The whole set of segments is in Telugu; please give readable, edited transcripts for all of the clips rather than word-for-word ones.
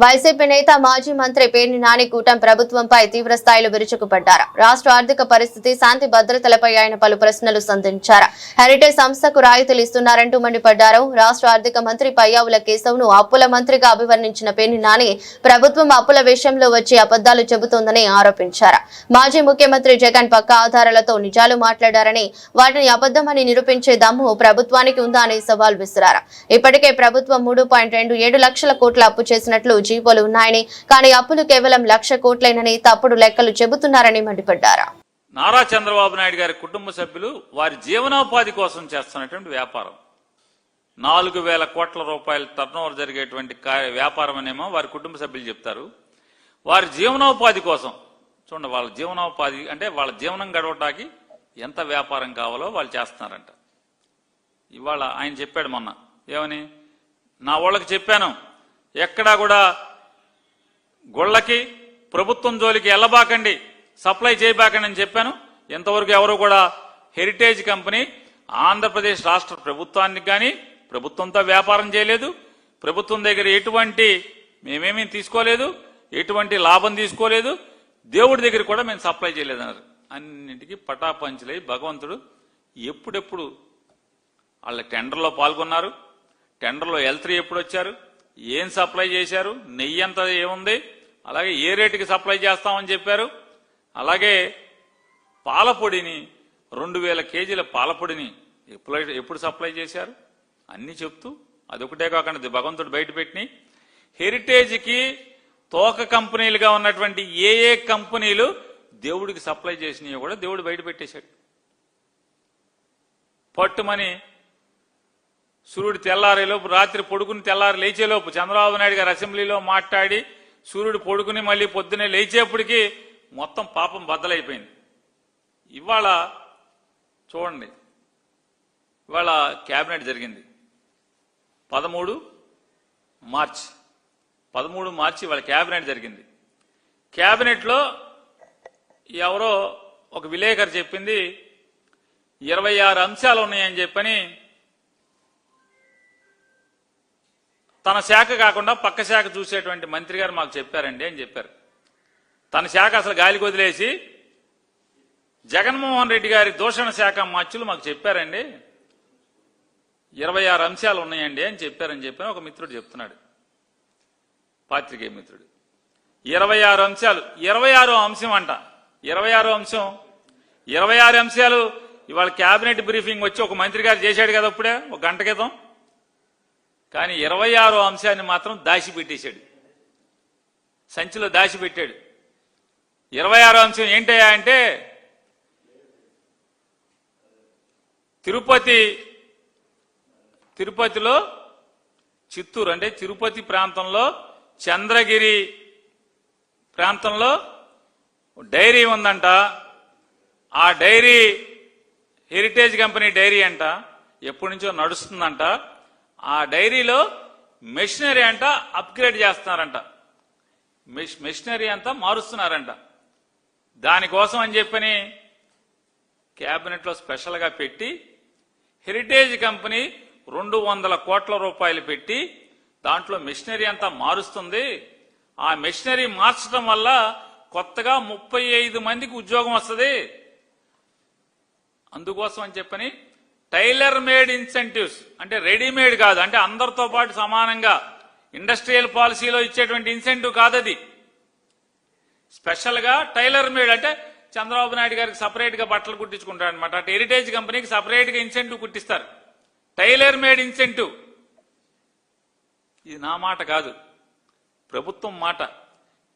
వైసీపీ నేత మాజీ మంత్రి పేర్ని నాని కూటమి ప్రభుత్వంపై తీవ్ర స్థాయిలో విరుచుకుపడ్డారు. రాష్ట్ర ఆర్థిక పరిస్థితి, శాంతి భద్రతలపై ఆయన పలు ప్రశ్నలు సంధించారు. హెరిటేజ్ సంస్థకు రాయితీలు ఇస్తున్నారంటూ మండిపడ్డారు. రాష్ట్ర ఆర్థిక మంత్రి పయ్యావుల కేశవ్ను అప్పుల మంత్రిగా అభివర్ణించిన పేర్ని నాని ప్రభుత్వం అప్పుల విషయంలో వచ్చి అబద్దాలు చెబుతోందని ఆరోపించారు. మాజీ ముఖ్యమంత్రి జగన్ పక్క ఆధారాలతో నిజాలు మాట్లాడారని, వాటిని అబద్దమని నిరూపించే దమ్ము ప్రభుత్వానికి ఉందా అని సవాల్ విసిరారు. ఇప్పటికే ప్రభుత్వం 3.27 లక్షల కోట్ల అప్పు చేసినట్లు జీవోలు ఉన్నాయని, కానీ అప్పులు కేవలం 1,00,000 కోట్లేనని తప్పుడు లెక్కలు చెబుతున్నారని మండిపడ్డారు. నారా చంద్రబాబు నాయుడు గారి కుటుంబ సభ్యులు వారి జీవనోపాధి కోసం చేస్తున్నటువంటి వ్యాపారం 4,000 కోట్ల రూపాయల టర్నోవర్ జరిగేటువంటి వ్యాపారం అనేమో వారి కుటుంబ సభ్యులు చెప్తారు. వారి జీవనోపాధి కోసం చూడండి, వాళ్ళ జీవనోపాధి అంటే వాళ్ళ జీవనం గడవటానికి ఎంత వ్యాపారం కావాలో వాళ్ళు చేస్తున్నారంట. ఇవాళ ఆయన చెప్పాడు మొన్న ఏమని, నా వాళ్ళకి చెప్పాను, ఎక్కడా కూడా గొళ్ళకి ప్రభుత్వం జోలికి వెళ్ళబాకండి, సప్లై చేయబాకండి అని చెప్పాను. ఎంతవరకు ఎవరు కూడా హెరిటేజ్ కంపెనీ ఆంధ్రప్రదేశ్ రాష్ట్ర ప్రభుత్వానికి కానీ ప్రభుత్వంతో వ్యాపారం చేయలేదు. ప్రభుత్వం దగ్గర ఎటువంటి మేమేమీ తీసుకోలేదు, ఎటువంటి లాభం తీసుకోలేదు. దేవుడి దగ్గర కూడా మేము సప్లై చేయలేదన్నారు. అన్నింటికీ పటాపంచలై భగవంతుడు ఎప్పుడెప్పుడు వాళ్ళ టెండర్లో పాల్గొన్నారు, టెండర్లో L3 ఎప్పుడు వచ్చారు, ఏం సప్లై చేశారు, నెయ్యి ఎంత ఏముంది, అలాగే ఏ రేటుకి సప్లై చేస్తామని చెప్పారు. అలాగే పాలపొడిని 2,000 కేజీల పాలపొడిని ఎప్పుడు సప్లై చేశారు అన్ని చెప్తూ, అదొకటే కాకుండా భగవంతుడు బయటపెట్టి హెరిటేజ్కి తోక కంపెనీలుగా ఉన్నటువంటి ఏ కంపెనీలు దేవుడికి సప్లై చేసినాయో కూడా దేవుడు బయట పెట్టేశాడు. పట్టుమని సూర్యుడు తెల్లారేలోపు, రాత్రి పొడుకుని తెల్లారి లేచేలోపు చంద్రబాబు నాయుడు గారు అసెంబ్లీలో మాట్లాడి సూర్యుడు పొడుకుని మళ్ళీ పొద్దునే లేచేప్పటికి మొత్తం పాపం బద్దలైపోయింది. ఇవాళ చూడండి, ఇవాళ క్యాబినెట్ జరిగింది 13 మార్చి ఇవాళ క్యాబినెట్ జరిగింది. క్యాబినెట్లో ఎవరో ఒక విలేకరు చెప్పింది 26 అంశాలు ఉన్నాయని చెప్పని, తన శాఖ కాకుండా పక్క శాఖ చూసేటువంటి మంత్రి గారు మాకు చెప్పారండి అని చెప్పారు. తన శాఖ అసలు గాలికి వదిలేసి జగన్మోహన్ రెడ్డి గారి దూషణ శాఖ మచ్చులు మాకు చెప్పారండి, 26 అంశాలు ఉన్నాయండి అని చెప్పారని చెప్పి ఒక మిత్రుడు చెప్తున్నాడు, పాత్రికేయ మిత్రుడు. 26 అంశాలు, 26వ అంశం అంట. 26 అంశాలు ఇవాళ క్యాబినెట్ బ్రీఫింగ్ వచ్చి ఒక మంత్రి గారు చేశాడు కదా అప్పుడే ఒక గంట క్రితం. కానీ 26వ అంశాన్ని మాత్రం దాచిపెట్టేశాడు, సంచిలో దాచిపెట్టాడు. 26వ అంశం ఏంటయ్యా అంటే, తిరుపతిలో చిత్తూరు అంటే తిరుపతి ప్రాంతంలో చంద్రగిరి ప్రాంతంలో డైరీ ఉందంట. ఆ డైరీ హెరిటేజ్ కంపెనీ డైరీ అంట, ఎప్పటి నుంచో నడుస్తుందంట. ఆ డైరీలో మెషినరీ అంట అప్గ్రేడ్ చేస్తున్నారంట, మెషినరీ అంతా మారుస్తున్నారంట. దానికోసం అని చెప్పని క్యాబినెట్లో స్పెషల్గా పెట్టి హెరిటేజ్ కంపెనీ 200 కోట్ల రూపాయలు పెట్టి దాంట్లో మెషినరీ అంతా మారుస్తుంది. ఆ మెషినరీ మార్చడం వల్ల కొత్తగా 35 మందికి ఉద్యోగం వస్తుంది. అందుకోసం అని చెప్పని టైలర్ మేడ్ ఇన్సెంటివ్స్ అంటే రెడీమేడ్ కాదు, అంటే అందరితో పాటు సమానంగా ఇండస్ట్రియల్ పాలసీలో ఇచ్చేటువంటి ఇన్సెంటివ్ కాదది. స్పెషల్ గా టైలర్ మేడ్ అంటే చంద్రబాబు నాయుడు గారికి సపరేట్ గా బట్టలు కుట్టించుకుంటారు అనమాట. అటు హెరిటేజ్ కంపెనీకి సపరేట్ గా ఇన్సెంటివ్ కుట్టిస్తారు, టైలర్ మేడ్ ఇన్సెంటివ్. ఇది నా మాట కాదు, ప్రభుత్వం మాట,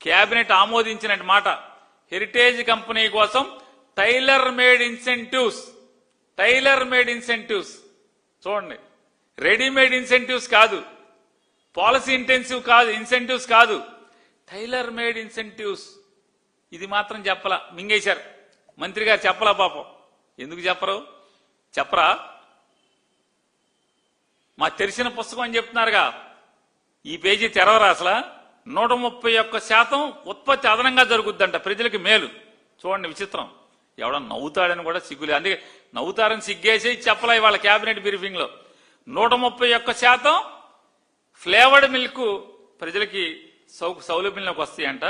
క్యాబినెట్ ఆమోదించిన మాట. హెరిటేజ్ కంపెనీ కోసం టైలర్ మేడ్ ఇన్సెంటివ్స్ చూడండి, రెడీమేడ్ ఇన్సెంటివ్స్ కాదు, పాలసీ ఇంటెన్సివ్ కాదు, ఇన్సెంటివ్స్ కాదు, టైలర్ మేడ్ ఇన్సెంటివ్స్. ఇది మాత్రం చెప్పలా, మింగేశారు మంత్రి గారు. చెప్పలా పాపం, ఎందుకు చెప్పరా? మాకు తెలిసిన పుస్తకం అని చెప్తున్నారుగా, ఈ పేజీ తెరవరా అసలు. 131% ఉత్పత్తి అదనంగా జరుగుద్దంట, ప్రజలకి మేలు. చూడండి విచిత్రం, ఎవడన్నా నవ్వుతాడని కూడా సిగ్గులే, అందుకే నవ్వుతారని సిగ్గేసి చెప్పలే ఇవాళ క్యాబినెట్ బ్రీఫింగ్ లో. 131% ఫ్లేవర్డ్ మిల్క్ ప్రజలకి సౌలభ్యంలోకి వస్తాయంట.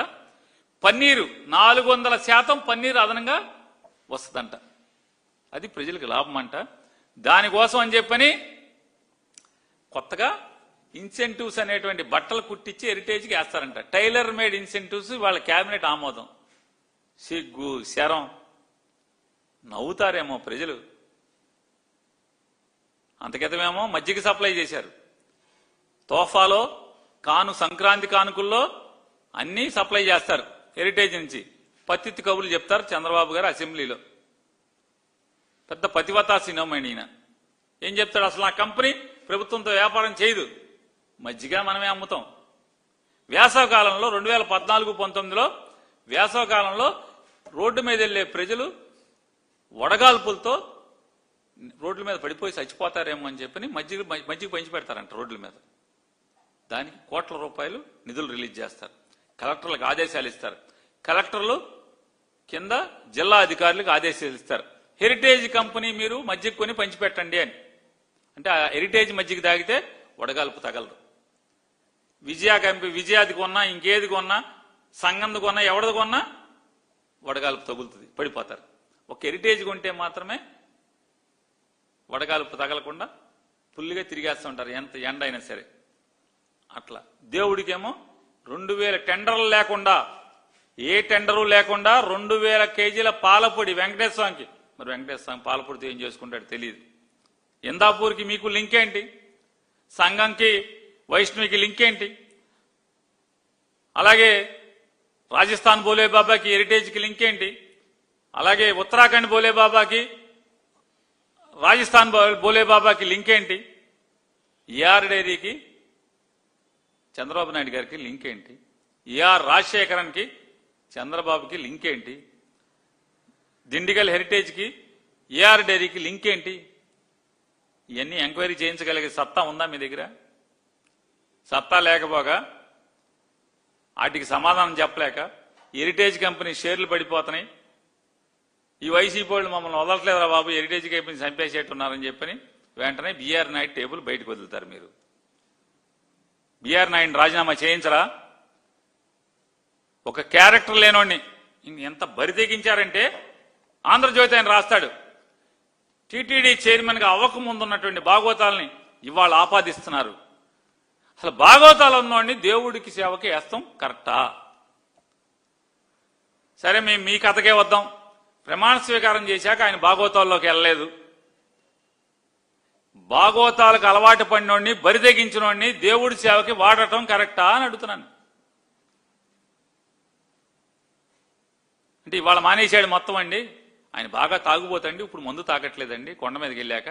పన్నీరు 400% పన్నీరు అదనంగా వస్తుందంట. అది ప్రజలకు లాభం అంట. దానికోసం అని చెప్పని కొత్తగా ఇన్సెంటివ్స్ అనేటువంటి బట్టలు కుట్టించి హెరిటేజ్కి వేస్తారంట. టైలర్ మేడ్ ఇన్సెంటివ్స్ వాళ్ళ కేబినెట్ ఆమోదం. సిగ్గు శరం. నవ్వుతారేమో ప్రజలు. అంతకితమేమో మజ్జిగ సప్లై చేశారు. తోఫాలో సంక్రాంతి కానుకల్లో అన్నీ సప్లై చేస్తారు హెరిటేజ్ నుంచి. పత్తిత్తి కబుర్లు చెప్తారు చంద్రబాబు గారు అసెంబ్లీలో. పెద్ద పతివతా సినిమాని ఈయన. ఏం చెప్తాడు? అసలు ఆ కంపెనీ ప్రభుత్వంతో వ్యాపారం చేయదు, మజ్జిగ మనమే అమ్ముతాం. వేసవకాలంలో 2014-19లో వేసవకాలంలో రోడ్డు మీద వెళ్లే ప్రజలు వడగాల్పులతో రోడ్ల మీద పడిపోయి చచ్చిపోతారేమో అని చెప్పని మజ్జిగ పంచి పెడతారంట రోడ్ల మీద. దానికి కోట్ల రూపాయలు నిధులు రిలీజ్ చేస్తారు. కలెక్టర్లకు ఆదేశాలు ఇస్తారు. కలెక్టర్లు కింద జిల్లా అధికారులకు ఆదేశాలు ఇస్తారు. హెరిటేజ్ కంపెనీ మీరు మజ్జిగ కొని పంచిపెట్టండి అని. అంటే ఆ హెరిటేజ్ మజ్జిగ తాగితే వడగాల్పు తగలదు. విజయాది కొన్నా, ఇంకేది కొన్నా, సంగంది కొన్నా, ఎవడది కొన్నా వడగాల్పు తగులుతుంది, పడిపోతారు. ఒక హెరిటేజ్ కొంటే మాత్రమే వడగాల్పు తగలకుండా ఫుల్గా తిరిగేస్తుంటారు, ఎంత ఎండ అయినా సరే. అట్లా దేవుడికేమో 2000 టెండర్లు లేకుండా, ఏ టెండరు లేకుండా 2000 కేజీల పాలపొడి వెంకటేశ్వర స్వామికి. మరి వెంకటేశ్వర స్వామి పాలపొడితో ఏం చేసుకుంటాడు తెలియదు. ఇందాపూర్కి మీకు లింక్ ఏంటి? సంఘంకి వైష్ణవికి లింక్ ఏంటి? అలాగే రాజస్థాన్ బోలే బాబాకి హెరిటేజ్కి లింక్ ఏంటి? అలాగే ఉత్తరాఖండ్ బోలే బాబాకి రాజస్థాన్ బోలే బాబాకి లింక్ ఏంటి? ఈఆర్ డైరీకి చంద్రబాబు నాయుడు గారికి లింక్ ఏంటి? ఈఆర్ రాజశేఖరన్కి చంద్రబాబుకి లింక్ ఏంటి? దిండిగల్ హెరిటేజ్కి ఈఆర్ డైరీకి లింక్ ఏంటి? ఇవన్నీ ఎంక్వైరీ చేయించగలిగే సత్తా ఉందా మీ దగ్గర? సత్తా లేకపోగా, వాటికి సమాధానం చెప్పలేక హెరిటేజ్ కంపెనీ షేర్లు పడిపోతున్నాయి. ఈ వైసీపీ వాళ్ళు మమ్మల్ని వదలట్లేదురా బాబు, హెరిటేజ్ కంపెనీ చంపేసేట్టున్నారని చెప్పని వెంటనే బీఆర్ నాయుడు టేబుల్ బయటకు వదులుతారు. మీరు బీఆర్ నాయుడు రాజీనామా చేయించరా? ఒక క్యారెక్టర్ లేనోడిని ఎంత బరి తెగించారంటే, ఆంధ్రజ్యోతి ఆయన రాస్తాడు, టీటీడీ చైర్మన్ గా అవ్వకముందున్నటువంటి భాగవతాలని ఇవాళ ఆపాదిస్తున్నారు. అసలు భాగవతాలు ఉన్నోడిని దేవుడికి సేవకి వేస్తాం కరెక్టా? సరే, మేము మీ కథకే వద్దాం. ప్రమాణ స్వీకారం చేశాక ఆయన భాగవతాల్లోకి వెళ్ళలేదు. భాగవతాలకు అలవాటు పడినోడిని, బరిదెగించినోడిని దేవుడి సేవకి వాడటం కరెక్టా అని అడుగుతున్నాను. అంటే ఇవాళ మానేశాడు మొత్తం అండి. ఆయన బాగా తాగుపోతండి, ఇప్పుడు మందు తాగట్లేదండి. కొండ మీదకి వెళ్ళాక,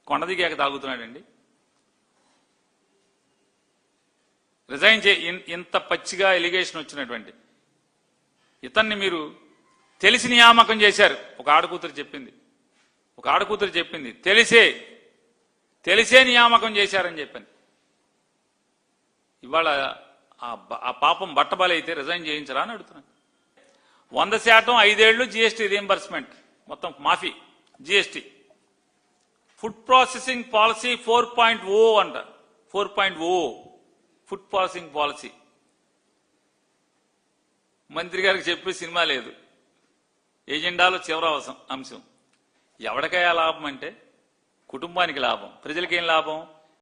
కొండ దిగాక తాగుతున్నాడండి. రిజైన్ ఇంత పచ్చిగా ఎలిగేషన్ వచ్చినటువంటి ఇతన్ని మీరు తెలిసి నియామకం చేశారు. ఒక ఆడకూతురు చెప్పింది తెలిసే నియామకం చేశారని చెప్పాను. ఇవాళ ఆ పాపం బట్టబలైతే రిజైన్ చేయించరా అని అడుగుతున్నాను. 100% 5 ఏళ్లు జీఎస్టీ రీఎంబర్స్మెంట్, మొత్తం మాఫీ జీఎస్టీ. ఫుడ్ ప్రాసెసింగ్ పాలసీ 4.0 అంట. 4.0 ఫుడ్ ప్రాసెసింగ్ పాలసీ. మంత్రి గారికి చెప్పే సినిమా లేదు. ఎజెండాలో చివరి అంశం. ఎవరికైనా లాభం అంటే కుటుంబానికి లాభం, ప్రజలకేం లాభం?